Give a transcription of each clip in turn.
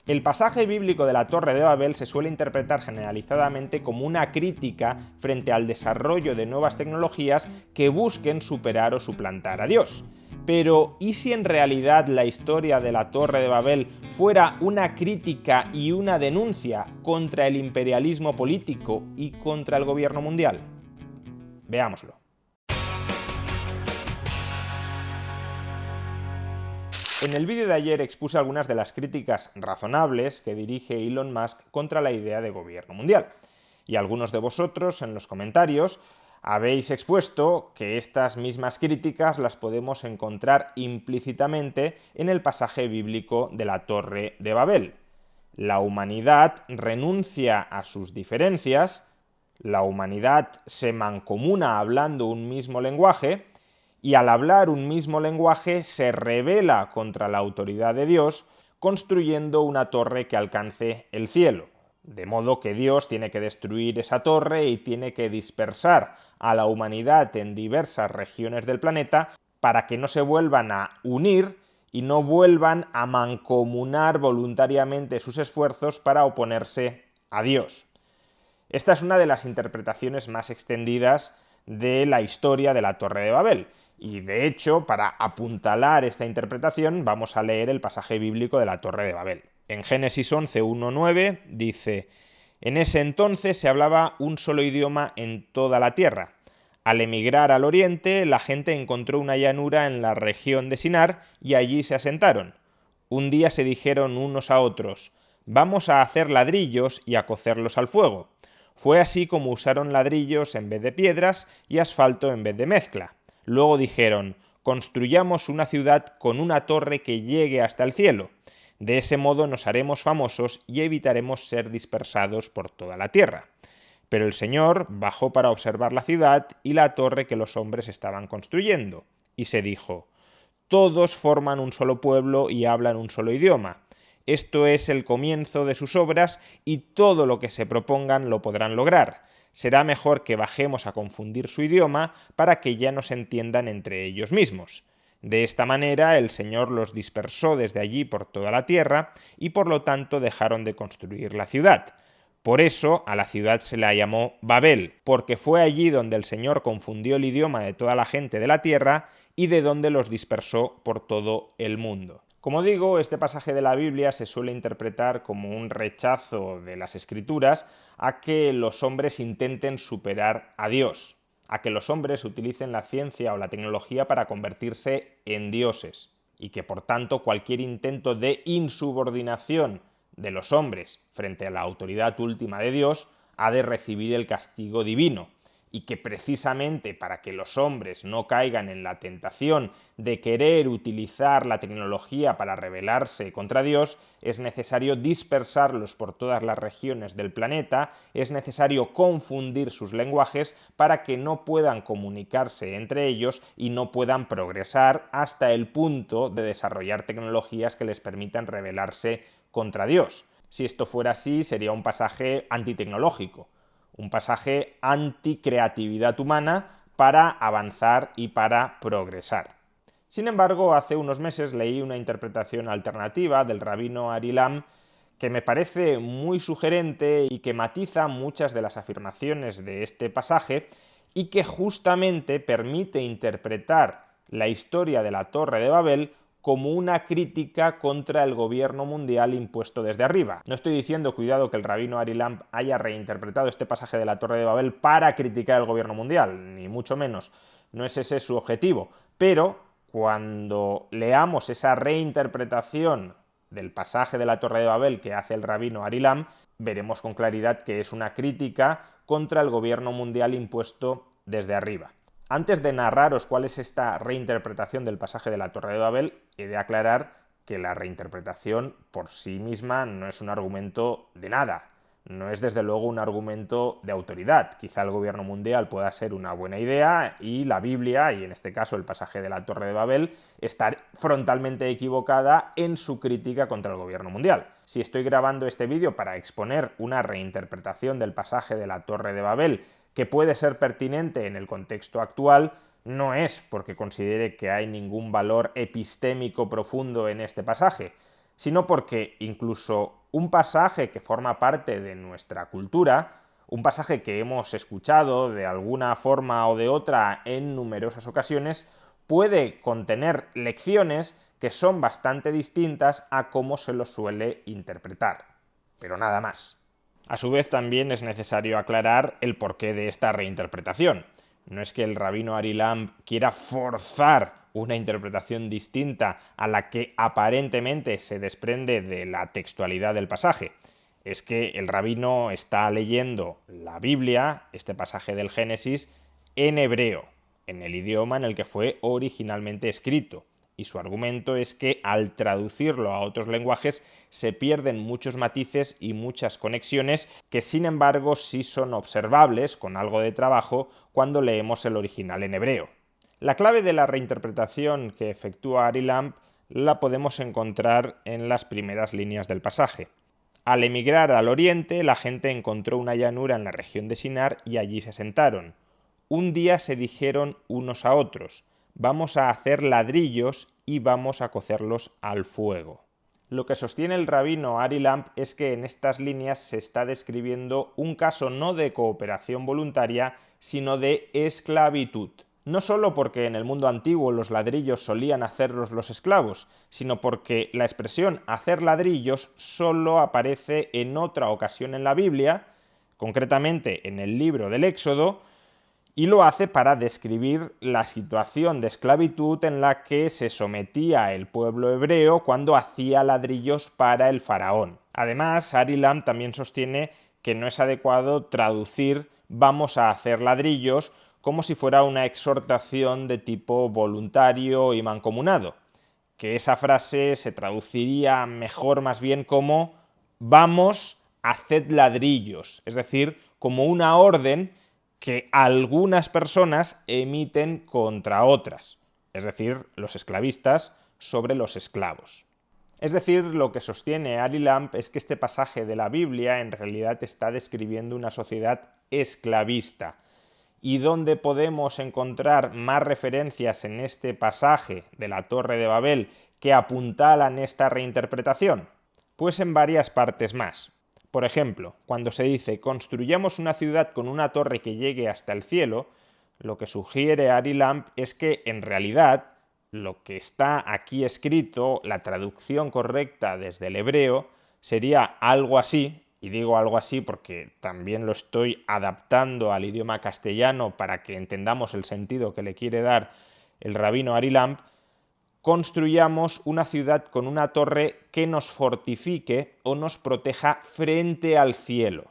El pasaje bíblico de la Torre de Babel se suele interpretar generalizadamente como una crítica frente al desarrollo de nuevas tecnologías que busquen superar o suplantar a Dios. Pero, ¿y si en realidad la historia de la Torre de Babel fuera una crítica y una denuncia contra el imperialismo político y contra el gobierno mundial? Veámoslo. En el vídeo de ayer expuse algunas de las críticas razonables que dirige Elon Musk contra la idea de gobierno mundial. Y algunos de vosotros, en los comentarios, habéis expuesto que estas mismas críticas las podemos encontrar implícitamente en el pasaje bíblico de la Torre de Babel. La humanidad renuncia a sus diferencias, la humanidad se mancomuna hablando un mismo lenguaje, y al hablar un mismo lenguaje se rebela contra la autoridad de Dios, construyendo una torre que alcance el cielo. De modo que Dios tiene que destruir esa torre y tiene que dispersar a la humanidad en diversas regiones del planeta para que no se vuelvan a unir y no vuelvan a mancomunar voluntariamente sus esfuerzos para oponerse a Dios. Esta es una de las interpretaciones más extendidas de la historia de la Torre de Babel. Y de hecho, para apuntalar esta interpretación, vamos a leer el pasaje bíblico de la Torre de Babel. En Génesis 11, 1-9 dice: «En ese entonces se hablaba un solo idioma en toda la tierra. Al emigrar al oriente, la gente encontró una llanura en la región de Sinar y allí se asentaron. Un día se dijeron unos a otros: vamos a hacer ladrillos y a cocerlos al fuego. Fue así como usaron ladrillos en vez de piedras y asfalto en vez de mezcla. Luego dijeron: construyamos una ciudad con una torre que llegue hasta el cielo. De ese modo nos haremos famosos y evitaremos ser dispersados por toda la tierra. Pero el Señor bajó para observar la ciudad y la torre que los hombres estaban construyendo. Y se dijo: todos forman un solo pueblo y hablan un solo idioma. Esto es el comienzo de sus obras y todo lo que se propongan lo podrán lograr. Será mejor que bajemos a confundir su idioma para que ya no se entiendan entre ellos mismos. De esta manera el Señor los dispersó desde allí por toda la tierra y por lo tanto dejaron de construir la ciudad. Por eso a la ciudad se la llamó Babel, porque fue allí donde el Señor confundió el idioma de toda la gente de la tierra y de donde los dispersó por todo el mundo». Como digo, este pasaje de la Biblia se suele interpretar como un rechazo de las Escrituras a que los hombres intenten superar a Dios, a que los hombres utilicen la ciencia o la tecnología para convertirse en dioses, y que por tanto cualquier intento de insubordinación de los hombres frente a la autoridad última de Dios ha de recibir el castigo divino, y que precisamente para que los hombres no caigan en la tentación de querer utilizar la tecnología para rebelarse contra Dios, es necesario dispersarlos por todas las regiones del planeta, es necesario confundir sus lenguajes para que no puedan comunicarse entre ellos y no puedan progresar hasta el punto de desarrollar tecnologías que les permitan rebelarse contra Dios. Si esto fuera así, sería un pasaje antitecnológico, un pasaje anticreatividad humana para avanzar y para progresar. Sin embargo, hace unos meses leí una interpretación alternativa del rabino Ari Lam que me parece muy sugerente y que matiza muchas de las afirmaciones de este pasaje y que justamente permite interpretar la historia de la Torre de Babel como una crítica contra el gobierno mundial impuesto desde arriba. No estoy diciendo, cuidado, que el rabino Ari Lam haya reinterpretado este pasaje de la Torre de Babel para criticar el gobierno mundial, ni mucho menos. No es ese su objetivo. Pero cuando leamos esa reinterpretación del pasaje de la Torre de Babel que hace el rabino Ari Lam, veremos con claridad que es una crítica contra el gobierno mundial impuesto desde arriba. Antes de narraros cuál es esta reinterpretación del pasaje de la Torre de Babel, he de aclarar que la reinterpretación por sí misma no es un argumento de nada, no es desde luego un argumento de autoridad. Quizá el gobierno mundial pueda ser una buena idea y la Biblia, y en este caso el pasaje de la Torre de Babel, estar frontalmente equivocada en su crítica contra el gobierno mundial. Si estoy grabando este vídeo para exponer una reinterpretación del pasaje de la Torre de Babel que puede ser pertinente en el contexto actual, no es porque considere que hay ningún valor epistémico profundo en este pasaje, sino porque incluso un pasaje que forma parte de nuestra cultura, un pasaje que hemos escuchado de alguna forma o de otra en numerosas ocasiones, puede contener lecciones que son bastante distintas a cómo se lo suele interpretar. Pero nada más. A su vez, también es necesario aclarar el porqué de esta reinterpretación. No es que el rabino Ari Lamb quiera forzar una interpretación distinta a la que aparentemente se desprende de la textualidad del pasaje. Es que el rabino está leyendo la Biblia, este pasaje del Génesis, en hebreo, en el idioma en el que fue originalmente escrito. Y su argumento es que al traducirlo a otros lenguajes se pierden muchos matices y muchas conexiones que sin embargo sí son observables con algo de trabajo cuando leemos el original en hebreo. La clave de la reinterpretación que efectúa Ari Lamb la podemos encontrar en las primeras líneas del pasaje. Al emigrar al oriente, la gente encontró una llanura en la región de Sinar y allí se asentaron. Un día se dijeron unos a otros: vamos a hacer ladrillos y vamos a cocerlos al fuego. Lo que sostiene el rabino Ari Lamb es que en estas líneas se está describiendo un caso no de cooperación voluntaria, sino de esclavitud. No solo porque en el mundo antiguo los ladrillos solían hacerlos los esclavos, sino porque la expresión hacer ladrillos solo aparece en otra ocasión en la Biblia, concretamente en el libro del Éxodo, y lo hace para describir la situación de esclavitud en la que se sometía el pueblo hebreo cuando hacía ladrillos para el faraón. Además, Ari Lamb también sostiene que no es adecuado traducir vamos a hacer ladrillos como si fuera una exhortación de tipo voluntario y mancomunado, que esa frase se traduciría mejor más bien como vamos, haced ladrillos, es decir, como una orden que algunas personas emiten contra otras, es decir, los esclavistas sobre los esclavos. Es decir, lo que sostiene Ari Lamb es que este pasaje de la Biblia en realidad está describiendo una sociedad esclavista. ¿Y dónde podemos encontrar más referencias en este pasaje de la Torre de Babel que apuntalan esta reinterpretación? Pues en varias partes más. Por ejemplo, cuando se dice construyamos una ciudad con una torre que llegue hasta el cielo, lo que sugiere Ari Lamb es que en realidad lo que está aquí escrito, la traducción correcta desde el hebreo, sería algo así, y digo algo así porque también lo estoy adaptando al idioma castellano para que entendamos el sentido que le quiere dar el rabino Ari Lamb: construyamos una ciudad con una torre que nos fortifique o nos proteja frente al cielo.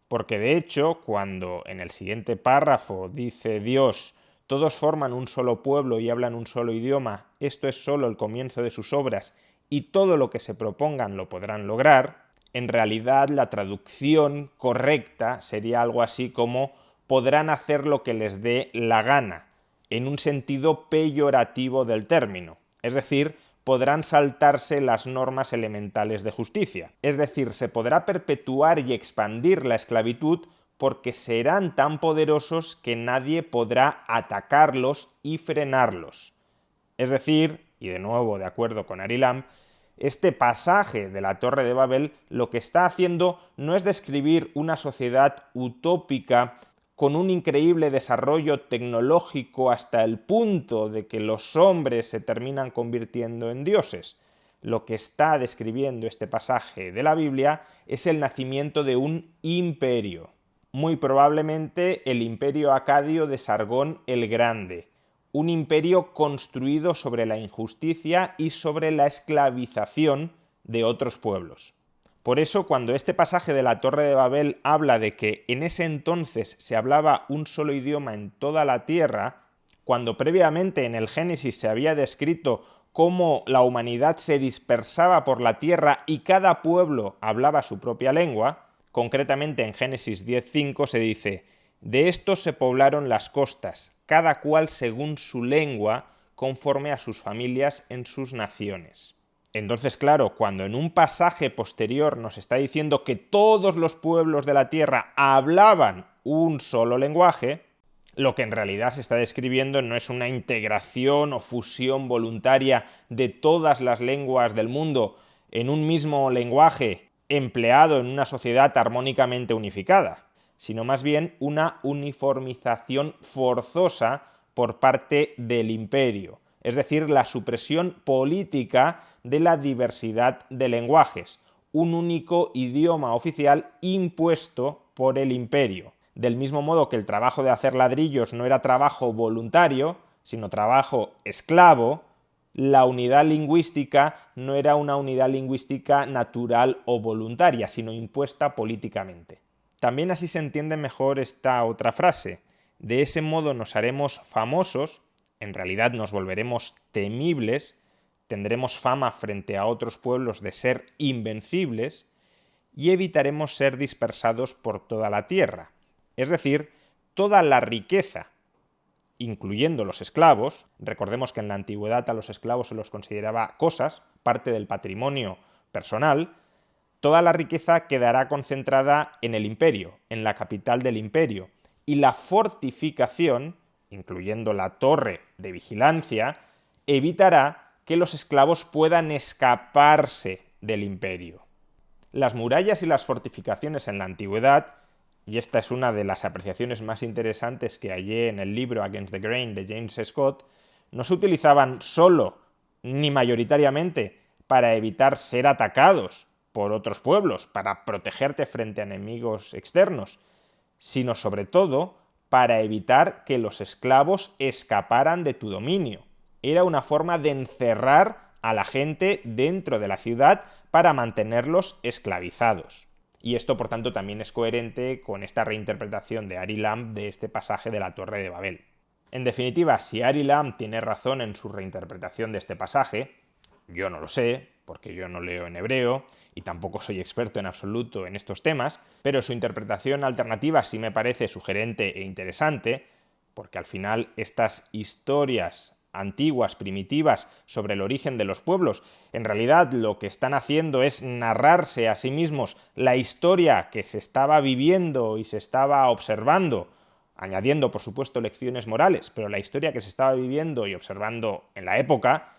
Porque de hecho, cuando en el siguiente párrafo dice Dios: todos forman un solo pueblo y hablan un solo idioma, esto es solo el comienzo de sus obras y todo lo que se propongan lo podrán lograr, en realidad la traducción correcta sería algo así como podrán hacer lo que les dé la gana, en un sentido peyorativo del término. Es decir, podrán saltarse las normas elementales de justicia. Es decir, se podrá perpetuar y expandir la esclavitud porque serán tan poderosos que nadie podrá atacarlos y frenarlos. Es decir, y de nuevo de acuerdo con Ari Lamb, este pasaje de la Torre de Babel lo que está haciendo no es describir una sociedad utópica con un increíble desarrollo tecnológico hasta el punto de que los hombres se terminan convirtiendo en dioses. Lo que está describiendo este pasaje de la Biblia es el nacimiento de un imperio, muy probablemente el imperio acadio de Sargón el Grande, un imperio construido sobre la injusticia y sobre la esclavización de otros pueblos. Por eso, cuando este pasaje de la Torre de Babel habla de que en ese entonces se hablaba un solo idioma en toda la tierra, cuando previamente en el Génesis se había descrito cómo la humanidad se dispersaba por la tierra y cada pueblo hablaba su propia lengua, concretamente en Génesis 10:5 se dice: de estos se poblaron las costas, cada cual según su lengua, conforme a sus familias en sus naciones. Entonces, claro, cuando en un pasaje posterior nos está diciendo que todos los pueblos de la tierra hablaban un solo lenguaje, lo que en realidad se está describiendo no es una integración o fusión voluntaria de todas las lenguas del mundo en un mismo lenguaje empleado en una sociedad armónicamente unificada, sino más bien una uniformización forzosa por parte del imperio, es decir, la supresión política de la diversidad de lenguajes, un único idioma oficial impuesto por el imperio. Del mismo modo que el trabajo de hacer ladrillos no era trabajo voluntario, sino trabajo esclavo, la unidad lingüística no era una unidad lingüística natural o voluntaria, sino impuesta políticamente. También así se entiende mejor esta otra frase. De ese modo nos haremos famosos, en realidad nos volveremos temibles, tendremos fama frente a otros pueblos de ser invencibles y evitaremos ser dispersados por toda la tierra. Es decir, toda la riqueza, incluyendo los esclavos, recordemos que en la antigüedad a los esclavos se los consideraba cosas, parte del patrimonio personal, toda la riqueza quedará concentrada en el imperio, en la capital del imperio, y la fortificación, incluyendo la torre de vigilancia, evitará que los esclavos puedan escaparse del imperio. Las murallas y las fortificaciones en la antigüedad, y esta es una de las apreciaciones más interesantes que hallé en el libro Against the Grain de James Scott, no se utilizaban solo ni mayoritariamente para evitar ser atacados por otros pueblos, para protegerte frente a enemigos externos, sino sobre todo para evitar que los esclavos escaparan de tu dominio. Era una forma de encerrar a la gente dentro de la ciudad para mantenerlos esclavizados. Y esto, por tanto, también es coherente con esta reinterpretación de Ari Lamb de este pasaje de la Torre de Babel. En definitiva, si Ari Lamb tiene razón en su reinterpretación de este pasaje, yo no lo sé, porque yo no leo en hebreo y tampoco soy experto en absoluto en estos temas, pero su interpretación alternativa sí me parece sugerente e interesante, porque al final estas historias antiguas, primitivas, sobre el origen de los pueblos, en realidad lo que están haciendo es narrarse a sí mismos la historia que se estaba viviendo y se estaba observando, añadiendo por supuesto lecciones morales, pero la historia que se estaba viviendo y observando en la época,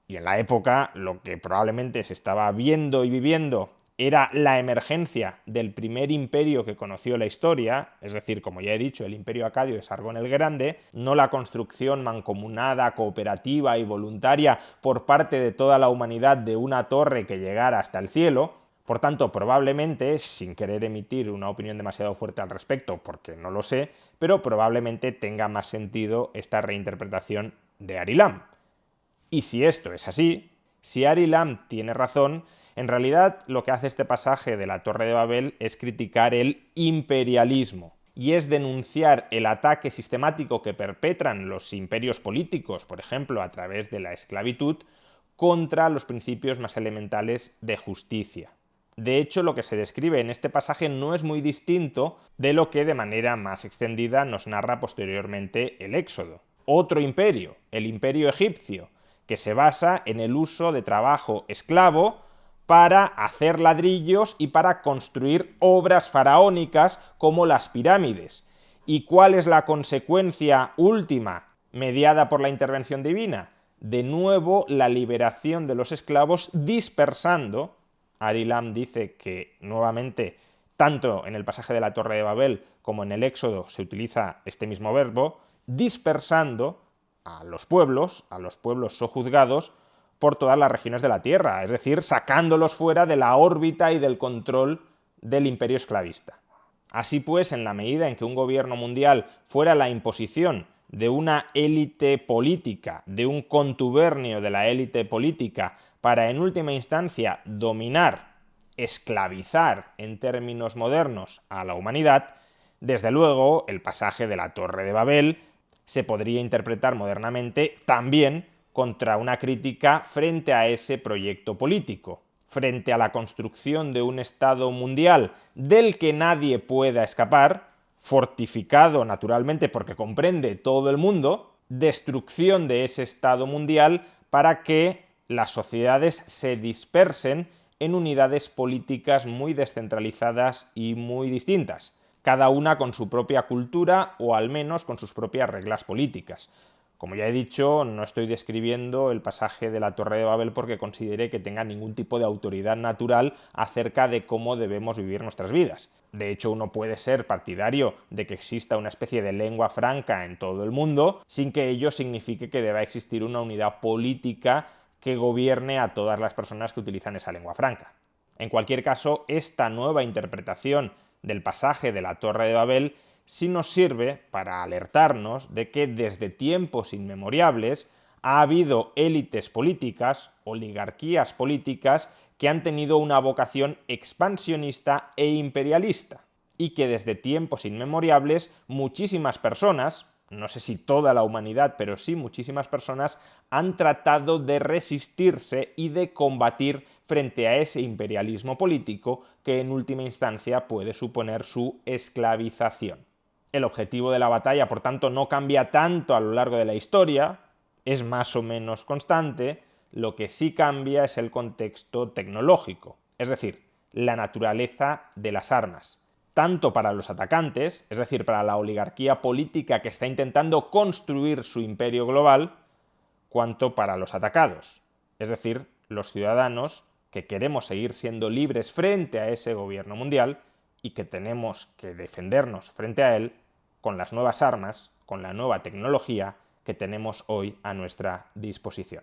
y en la época lo que probablemente se estaba viendo y viviendo era la emergencia del primer imperio que conoció la historia, es decir, como ya he dicho, el imperio acadio de Sargón el Grande, no la construcción mancomunada, cooperativa y voluntaria por parte de toda la humanidad de una torre que llegara hasta el cielo. Por tanto, probablemente, sin querer emitir una opinión demasiado fuerte al respecto, porque no lo sé, pero probablemente tenga más sentido esta reinterpretación de Ari Lamb. Y si esto es así, si Ari Lamb tiene razón, en realidad lo que hace este pasaje de la Torre de Babel es criticar el imperialismo y es denunciar el ataque sistemático que perpetran los imperios políticos, por ejemplo, a través de la esclavitud, contra los principios más elementales de justicia. De hecho, lo que se describe en este pasaje no es muy distinto de lo que de manera más extendida nos narra posteriormente el Éxodo. Otro imperio, el imperio egipcio, que se basa en el uso de trabajo esclavo para hacer ladrillos y para construir obras faraónicas como las pirámides. ¿Y cuál es la consecuencia última mediada por la intervención divina? De nuevo, la liberación de los esclavos dispersando. Ari Lamb dice que nuevamente, tanto en el pasaje de la Torre de Babel como en el Éxodo se utiliza este mismo verbo, dispersando a los pueblos sojuzgados por todas las regiones de la tierra, es decir, sacándolos fuera de la órbita y del control del imperio esclavista. Así pues, en la medida en que un gobierno mundial fuera la imposición de una élite política, de un contubernio de la élite política, para en última instancia dominar, esclavizar en términos modernos a la humanidad, desde luego el pasaje de la Torre de Babel se podría interpretar modernamente también contra una crítica frente a ese proyecto político, frente a la construcción de un Estado mundial del que nadie pueda escapar, fortificado naturalmente porque comprende todo el mundo, destrucción de ese Estado mundial para que las sociedades se dispersen en unidades políticas muy descentralizadas y muy distintas, cada una con su propia cultura o al menos con sus propias reglas políticas. Como ya he dicho, no estoy describiendo el pasaje de la Torre de Babel porque considere que tenga ningún tipo de autoridad natural acerca de cómo debemos vivir nuestras vidas. De hecho, uno puede ser partidario de que exista una especie de lengua franca en todo el mundo, sin que ello signifique que deba existir una unidad política que gobierne a todas las personas que utilizan esa lengua franca. En cualquier caso, esta nueva interpretación del pasaje de la Torre de Babel sí nos sirve para alertarnos de que desde tiempos inmemoriales ha habido élites políticas, oligarquías políticas, que han tenido una vocación expansionista e imperialista, y que desde tiempos inmemoriales muchísimas personas, no sé si toda la humanidad, pero sí muchísimas personas, han tratado de resistirse y de combatir frente a ese imperialismo político que en última instancia puede suponer su esclavización. El objetivo de la batalla, por tanto, no cambia tanto a lo largo de la historia, es más o menos constante, lo que sí cambia es el contexto tecnológico, es decir, la naturaleza de las armas, tanto para los atacantes, es decir, para la oligarquía política que está intentando construir su imperio global, cuanto para los atacados, es decir, los ciudadanos que queremos seguir siendo libres frente a ese gobierno mundial y que tenemos que defendernos frente a él con las nuevas armas, con la nueva tecnología que tenemos hoy a nuestra disposición.